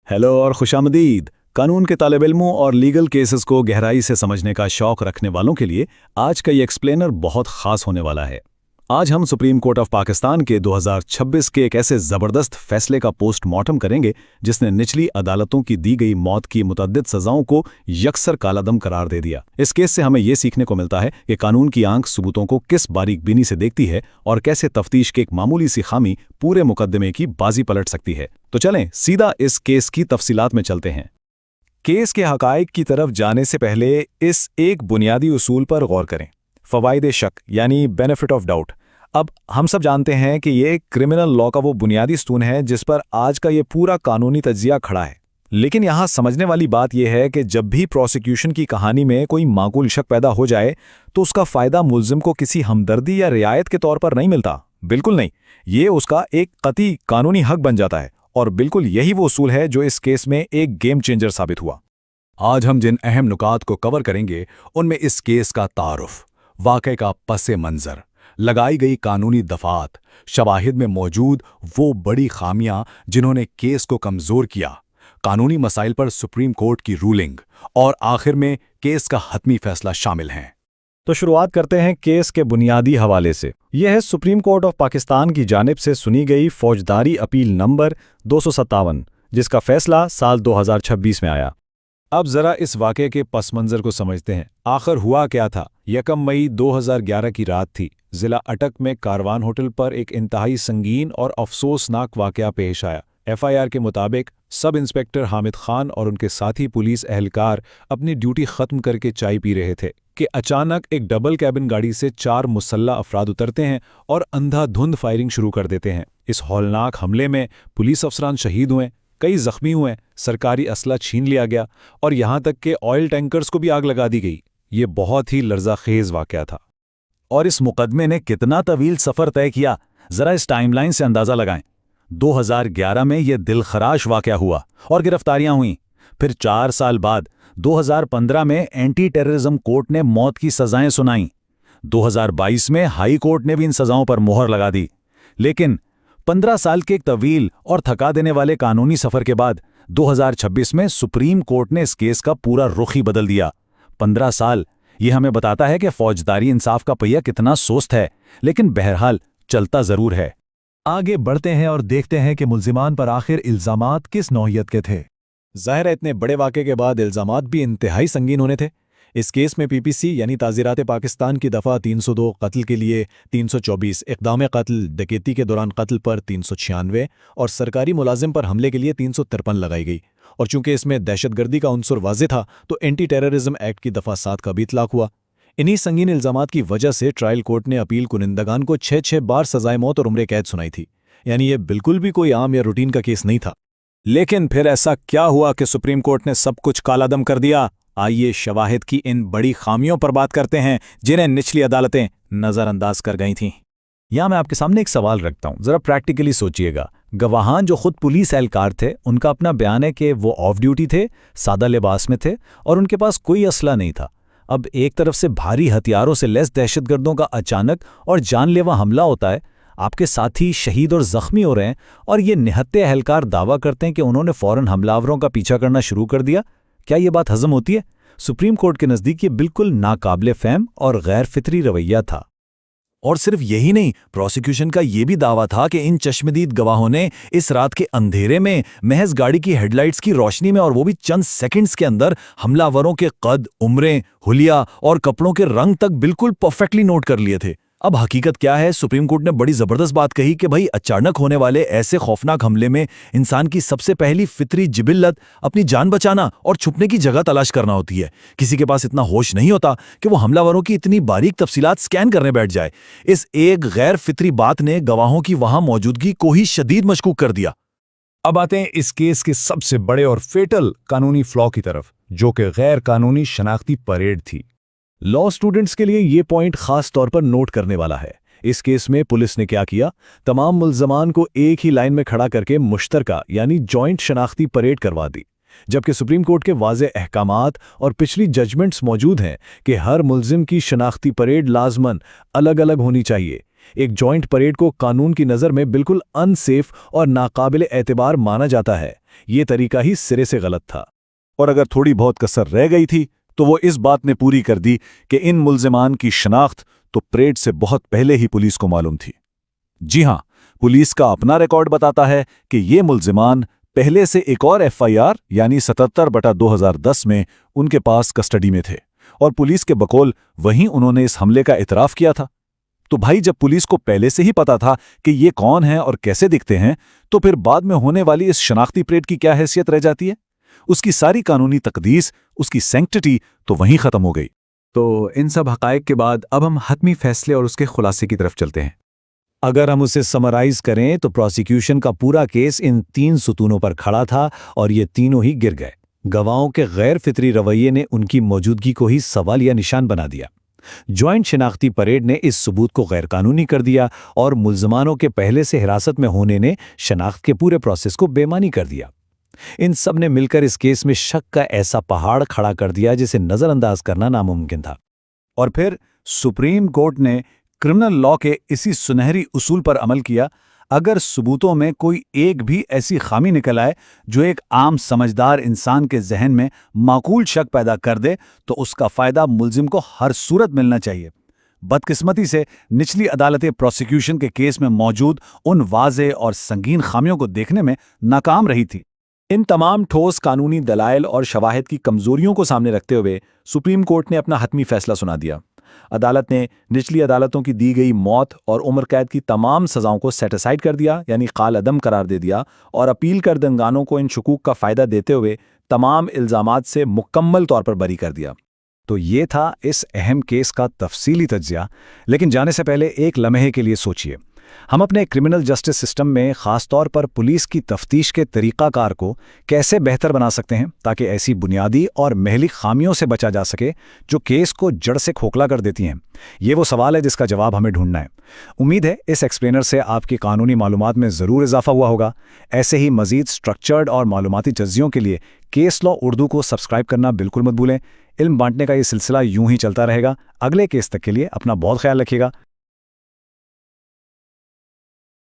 Hello और खुशामदीद। कानून के तालिब इल्मों और लीगल केसेस को गहराई से समझने का शौक रखने वालों के लिए आज का ये एक्सप्लेनर बहुत खास होने वाला है। आज हम सुप्रीम कोर्ट ऑफ पाकिस्तान के 2026 के एक ऐसे ज़बरदस्त फैसले का पोस्टमार्टम करेंगे जिसने निचली अदालतों की दी गई मौत की मुतअद्दिद सज़ाओं को यकसर कालादम करार दे दिया। इस केस से हमें ये सीखने को मिलता है कि कानून की आंख सबूतों को किस बारीकबीनी से देखती है और कैसे तफ्तीश की एक मामूली सी खामी पूरे मुकदमे की बाजी पलट सकती है। तो चलें सीधा इस केस की तफसीलात में चलते हैं। केस के हकाइक की तरफ जाने से पहले इस एक बुनियादी उसूल पर गौर करें, फ़वाइद शक यानी बेनिफिट ऑफ डाउट। अब हम सब जानते हैं कि ये क्रिमिनल लॉ का वो बुनियादी स्तून है जिस पर आज का ये पूरा कानूनी तज्जिया खड़ा है। लेकिन यहाँ समझने वाली बात यह है कि जब भी प्रोसिक्यूशन की कहानी में कोई माकूल शक पैदा हो जाए तो उसका फ़ायदा मुल्ज़िम को किसी हमदर्दी या रियायत के तौर पर नहीं मिलता, बिल्कुल नहीं। ये उसका एक कतई कानूनी हक बन जाता है और बिल्कुल यही वो उसूल है जो इस केस में एक गेम चेंजर साबित हुआ। आज हम जिन अहम नुकात को कवर करेंगे उनमें इस केस का तारुफ, वाक़े का पस मंज़र, लगाई गई कानूनी दफ़ात, शवाहिद में मौजूद वो बड़ी खामियां जिन्होंने केस को कमज़ोर किया, कानूनी मसाइल पर सुप्रीम कोर्ट की रूलिंग और आखिर में केस का हतमी फैसला शामिल हैं। तो शुरुआत करते हैं केस के बुनियादी हवाले से। यह है सुप्रीम कोर्ट ऑफ पाकिस्तान की जानिब से सुनी गई फौजदारी अपील नंबर 257, जिसका फैसला साल 2026 में आया। अब जरा इस वाक़े के पस मंज़र को समझते हैं। आखिर हुआ क्या था? 1 मई 2011 की रात थी। ज़िला अटक में कारवान होटल पर एक इंतहाई संगीन और अफसोसनाक वाक़या पेश आया। FIR के मुताबिक सब इंस्पेक्टर हामिद खान और उनके साथी पुलिस एहलकार अपनी ड्यूटी ख़त्म करके चाय पी रहे थे कि अचानक एक डबल कैबिन गाड़ी से 4 मुसल्लह अफराद उतरते हैं और अंधाधुंध फायरिंग शुरू कर देते हैं। इस हौलनाक हमले में पुलिस अफसरान शहीद हुए, कई जख्मी हुए, सरकारी असला छीन लिया गया और यहाँ तक कि ऑयल टैंकर्स को भी आग लगा दी गई। ये बहुत ही लर्ज़ाखेज़ वाक़या था। और इस मुकदमे ने कितना तवील सफ़र तय किया, ज़रा इस टाइमलाइन से अंदाज़ा लगाएं। 2011 में यह दिलखराश वाक़या हुआ और गिरफ्तारियां हुईं। फिर 4 साल बाद 2015 में एंटी टेररिज्म कोर्ट ने मौत की सज़ाएं सुनाईं। 2022 में हाई कोर्ट ने भी इन सज़ाओं पर मोहर लगा दी। लेकिन 15 साल के एक तवील और थका देने वाले कानूनी सफ़र के बाद 2026 में सुप्रीम कोर्ट ने इस केस का पूरा रुख ही बदल दिया। 15 साल, ये हमें बताता है कि फौजदारी इंसाफ का पहिया कितना सुस्त है, लेकिन बहरहाल चलता ज़रूर है। आगे बढ़ते हैं और देखते हैं कि मुल्जिमान पर आखिर इल्ज़ामात किस नौइयत के थे। ज़ाहिर है इतने बड़े वाक़े के बाद इल्ज़ामात भी इंतहाई संगीन होने थे। इस केस में PPC यानी ताज़ीरात पाकिस्तान की दफ़ा 302 कत्ल के लिए 324, इक़दाम कत्ल डकैती के दौरान कत्ल पर 396 और सरकारी मुलाजिम पर हमले के लिए 353 लगाई गई। और चूंकि इसमें दहशतगर्दी का उनसुर वाज़ेह था तो एंटी टेररिज्म एक्ट की दफ़ा 7 का भी इतलाक़ हुआ। इन्हीं संगीन इल्ज़ामात की वजह से ट्रायल कोर्ट ने अपील कुनिंदगान को 6-6 बार सज़ाए मौत और उम्र कैद सुनाई थी। यानी ये बिल्कुल भी कोई आम या रूटीन का केस नहीं था। लेकिन फिर ऐसा क्या हुआ कि सुप्रीम कोर्ट ने सब कुछ कालादम कर दिया? आइए शवाहिद की इन बड़ी खामियों पर बात करते हैं जिन्हें निचली अदालतें नज़रअंदाज कर गई थीं। यहाँ मैं आपके सामने एक सवाल रखता हूँ, ज़रा प्रैक्टिकली सोचिएगा। गवाहान जो खुद पुलिस एहलकार थे, उनका अपना बयान है कि वो ऑफ ड्यूटी थे, सादा लिबास में थे और उनके पास कोई असला नहीं था। अब एक तरफ से भारी हथियारों से लैस दहशतगर्दों का अचानक और जानलेवा हमला होता है, आपके साथी शहीद और ज़ख्मी हो रहे हैं और ये निहत्ते एहलकार दावा करते हैं कि उन्होंने फ़ौरन हमलावरों का पीछा करना शुरू कर दिया। क्या ये बात हज़म होती है? सुप्रीम कोर्ट के नज़दीक ये बिल्कुल नाकाबिले फ़हम और गैर फितरी रवैया था। और सिर्फ यही नहीं, प्रोसिक्यूशन का ये भी दावा था कि इन चश्मदीद गवाहों ने इस रात के अंधेरे में महज गाड़ी की हेडलाइट्स की रोशनी में और वो भी चंद सेकंड्स के अंदर हमलावरों के कद, उम्रें, हुलिया और कपड़ों के रंग तक बिल्कुल परफेक्टली नोट कर लिए थे। अब हकीकत क्या है? सुप्रीम कोर्ट ने बड़ी ज़बरदस्त बात कही कि भाई अचानक होने वाले ऐसे खौफनाक हमले में इंसान की सबसे पहली फितरी जिबिल्लत अपनी जान बचाना और छुपने की जगह तलाश करना होती है। किसी के पास इतना होश नहीं होता कि वो हमलावरों की इतनी बारीक तफसीलात स्कैन करने बैठ जाए। इस एक गैर फितरी बात ने गवाहों की वहां मौजूदगी को ही शदीद मशकूक कर दिया। अब आते हैं इस केस के सबसे बड़े और फेटल कानूनी फ्लॉ की तरफ, जो कि गैर कानूनी शनाख्ती परेड थी। लॉ स्टूडेंट्स के लिए ये पॉइंट खास तौर पर नोट करने वाला है। इस केस में पुलिस ने क्या किया? तमाम मुल्ज़मान को एक ही लाइन में खड़ा करके मुश्तरका यानी जॉइंट शनाख्ती परेड करवा दी, जबकि सुप्रीम कोर्ट के वाज़े अहकामात और पिछली जजमेंट्स मौजूद हैं कि हर मुल्ज़िम की शनाख्ती परेड लाजमन अलग अलग होनी चाहिए। एक जॉइंट परेड को कानून की नज़र में बिल्कुल अनसेफ और नाकाबिल एतबार माना जाता है। ये तरीका ही सिरे से गलत था। और अगर थोड़ी बहुत कसर रह गई थी तो वो इस बात ने पूरी कर दी कि इन मुल्जिमान की शनाख्त तो परेड से बहुत पहले ही पुलिस को मालूम थी। जी हां, पुलिस का अपना रिकॉर्ड बताता है कि ये मुल्जिमान पहले से एक और FIR यानी 77/2010 में उनके पास कस्टडी में थे और पुलिस के बकौल वहीं उन्होंने इस हमले का इतराफ़ किया था। तो भाई, जब पुलिस को पहले से ही पता था कि ये कौन हैं और कैसे दिखते हैं, तो फिर बाद में होने वाली इस शनाख्ती परेड की क्या हैसियत रह जाती है? उसकी सारी कानूनी तकदीस, उसकी सैंक्टिटी तो वहीं ख़त्म हो गई। तो इन सब हक़ाइक़ के बाद अब हम हतमी फैसले और उसके खुलासे की तरफ चलते हैं। अगर हम उसे समराइज करें तो प्रोसिक्यूशन का पूरा केस इन 3 सुतूनों पर खड़ा था और ये तीनों ही गिर गए। गवाहों के गैर फितरी रवैये ने उनकी मौजूदगी को ही सवाल या निशान बना दिया। जॉइंट शिनाख्ती परेड ने इस सबूत को गैरकानूनी कर दिया और मुल्ज़मानों के पहले से हिरासत में होने ने शनाख्त के पूरे प्रोसेस को बेमानी कर दिया। इन सब ने मिलकर इस केस में शक का ऐसा पहाड़ खड़ा कर दिया जिसे नज़रअंदाज करना नामुमकिन था। और फिर सुप्रीम कोर्ट ने क्रिमिनल लॉ के इसी सुनहरी उसूल पर अमल किया। अगर सबूतों में कोई एक भी ऐसी खामी निकल आए जो एक आम समझदार इंसान के जहन में माकूल शक पैदा कर दे, तो उसका फ़ायदा मुल्जिम को हर सूरत मिलना चाहिए। बदकिस्मती से निचली अदालतें प्रोसिक्यूशन के केस में मौजूद उन वाज़े और संगीन खामियों को देखने में नाकाम रही थी। इन तमाम ठोस कानूनी दलाइल और शवाहिद की कमजोरियों को सामने रखते हुए सुप्रीम कोर्ट ने अपना हतमी फैसला सुना दिया। अदालत ने निचली अदालतों की दी गई मौत और उम्र कैद की तमाम सज़ाओं को सेट असाइड कर दिया, यानी काल अदम करार दे दिया, और अपील करदंगानों को इन शुकूक का फ़ायदा देते हुए तमाम इल्ज़ामात से मुकम्मल तौर पर बरी कर दिया। तो ये था इस अहम केस का तफसीली तज्ज़िया। लेकिन जाने से पहले एक लम्हे के लिए सोचिए, हम अपने क्रिमिनल जस्टिस सिस्टम में ख़ास तौर पर पुलिस की तफ्तीश के तरीक़ाकार को कैसे बेहतर बना सकते हैं ताकि ऐसी बुनियादी और महली खामियों से बचा जा सके जो केस को जड़ से खोखला कर देती हैं। ये वो सवाल है जिसका जवाब हमें ढूंढना है। उम्मीद है इस एक्सप्लेनर से आपकी कानूनी मालूमात में ज़रूर इजाफा हुआ होगा। ऐसे ही मज़ीद स्ट्रक्चर्ड और मालूमाती जज्जियों के लिए केस लॉ उर्दू को सब्सक्राइब करना बिल्कुल मत भूलें। इल्म बांटने का ये सिलसिला यूं ही चलता रहेगा। अगले केस तक के लिए अपना बहुत ख्याल रखिएगा।